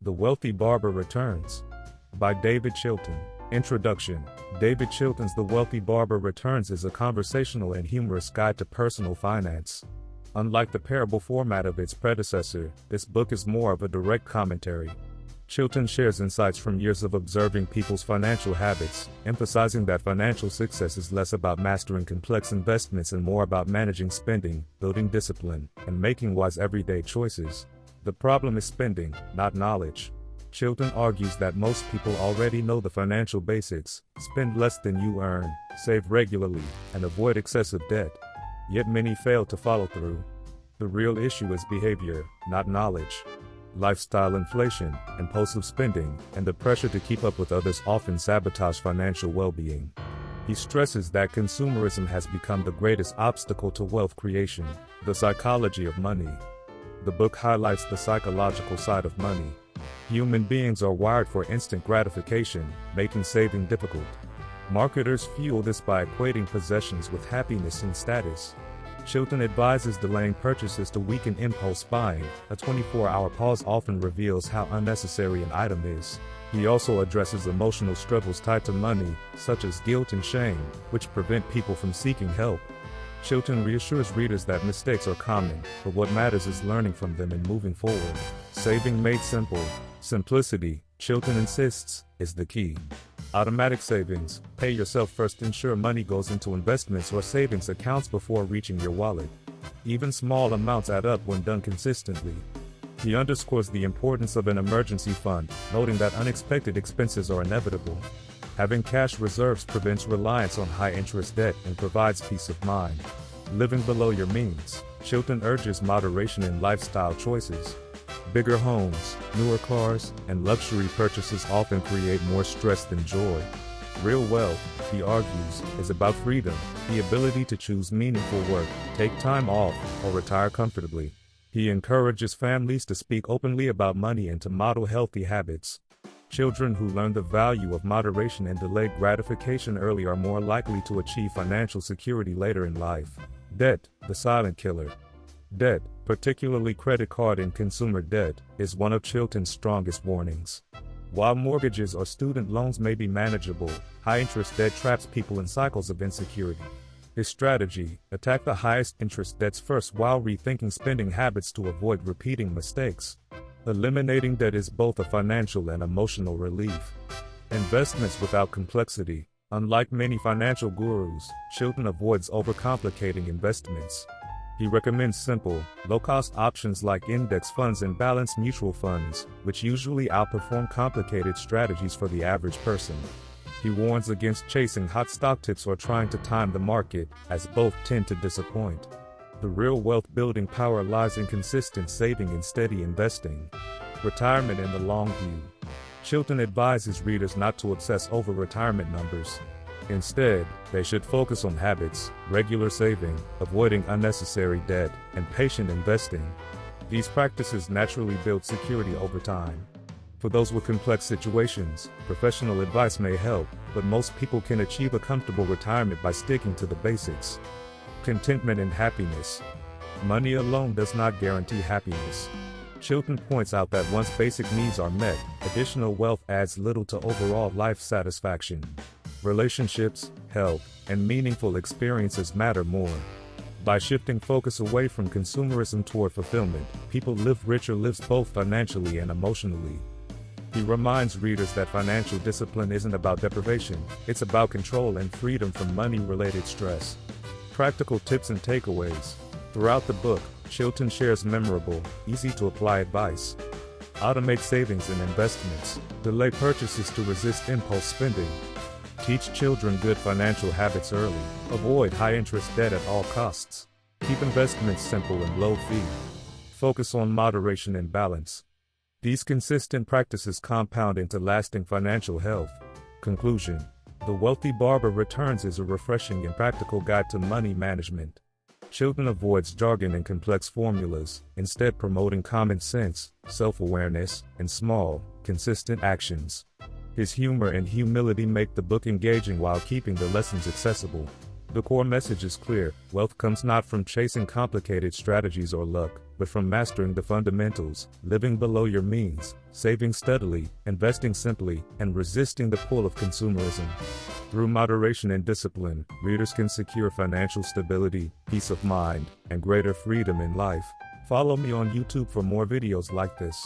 The Wealthy Barber Returns by David Chilton. Introduction. David Chilton's The Wealthy Barber Returns is a conversational and humorous guide to personal finance. Unlike the parable format of its predecessor, this book is more of a direct commentary. Chilton shares insights from years of observing people's financial habits, emphasizing that financial success is less about mastering complex investments and more about managing spending, building discipline, and making wise everyday choices. The problem is spending, not knowledge. Chilton argues that most people already know the financial basics: spend less than you earn, save regularly, and avoid excessive debt. Yet many fail to follow through. The real issue is behavior, not knowledge. Lifestyle inflation, impulsive spending, and the pressure to keep up with others often sabotage financial well-being. He stresses that consumerism has become the greatest obstacle to wealth creation. The psychology of money. The book highlights the psychological side of money. Human beings are wired for instant gratification, making saving difficult. Marketers fuel this by equating possessions with happiness and status. Chilton advises delaying purchases to weaken impulse buying. A 24-hour pause often reveals how unnecessary an item is. He also addresses emotional struggles tied to money, such as guilt and shame, which prevent people from seeking help. Chilton reassures readers that mistakes are common, but what matters is learning from them and moving forward. Saving made simple. Simplicity, Chilton insists, is the key. Automatic savings. Pay yourself first. Ensure money goes into investments or savings accounts before reaching your wallet. Even small amounts add up when done consistently. He underscores the importance of an emergency fund, noting that unexpected expenses are inevitable. Having cash reserves prevents reliance on high-interest debt and provides peace of mind. Living below your means. Chilton urges moderation in lifestyle choices. Bigger homes, newer cars, and luxury purchases often create more stress than joy. Real wealth, he argues, is about freedom, the ability to choose meaningful work, take time off, or retire comfortably. He encourages families to speak openly about money and to model healthy habits. Children who learn the value of moderation and delayed gratification early are more likely to achieve financial security later in life. Debt, the silent killer. Debt, particularly credit card and consumer debt, is one of Chilton's strongest warnings. While mortgages or student loans may be manageable, high-interest debt traps people in cycles of insecurity. His strategy: attack the highest interest debts first while rethinking spending habits to avoid repeating mistakes. Eliminating debt is both a financial and emotional relief. Investments without complexity. Unlike many financial gurus, Chilton avoids overcomplicating investments. He recommends simple, low-cost options like index funds and balanced mutual funds, which usually outperform complicated strategies for the average person. He warns against chasing hot stock tips or trying to time the market, as both tend to disappoint. The real wealth-building power lies in consistent saving and steady investing. Retirement in the long view. Chilton advises readers not to obsess over retirement numbers. Instead, they should focus on habits, regular saving, avoiding unnecessary debt, and patient investing. These practices naturally build security over time. For those with complex situations, professional advice may help, but most people can achieve a comfortable retirement by sticking to the basics. Contentment and happiness. Money alone does not guarantee happiness. Chilton points out that once basic needs are met, additional wealth adds little to overall life satisfaction. Relationships, health, and meaningful experiences matter more. By shifting focus away from consumerism toward fulfillment, people live richer lives both financially and emotionally. He reminds readers that financial discipline isn't about deprivation, it's about control and freedom from money-related stress. Practical tips and takeaways. Throughout the book, Chilton shares memorable, easy-to-apply advice. Automate savings and investments. Delay purchases to resist impulse spending. Teach children good financial habits early. Avoid high-interest debt at all costs. Keep investments simple and low-fee. Focus on moderation and balance. These consistent practices compound into lasting financial health. Conclusion. The Wealthy Barber Returns is a refreshing and practical guide to money management. Chilton avoids jargon and complex formulas, instead promoting common sense, self-awareness, and small, consistent actions. His humor and humility make the book engaging while keeping the lessons accessible. The core message is clear: wealth comes not from chasing complicated strategies or luck, but from mastering the fundamentals, living below your means, saving steadily, investing simply, and resisting the pull of consumerism. Through moderation and discipline, readers can secure financial stability, peace of mind, and greater freedom in life. Follow me on YouTube for more videos like this.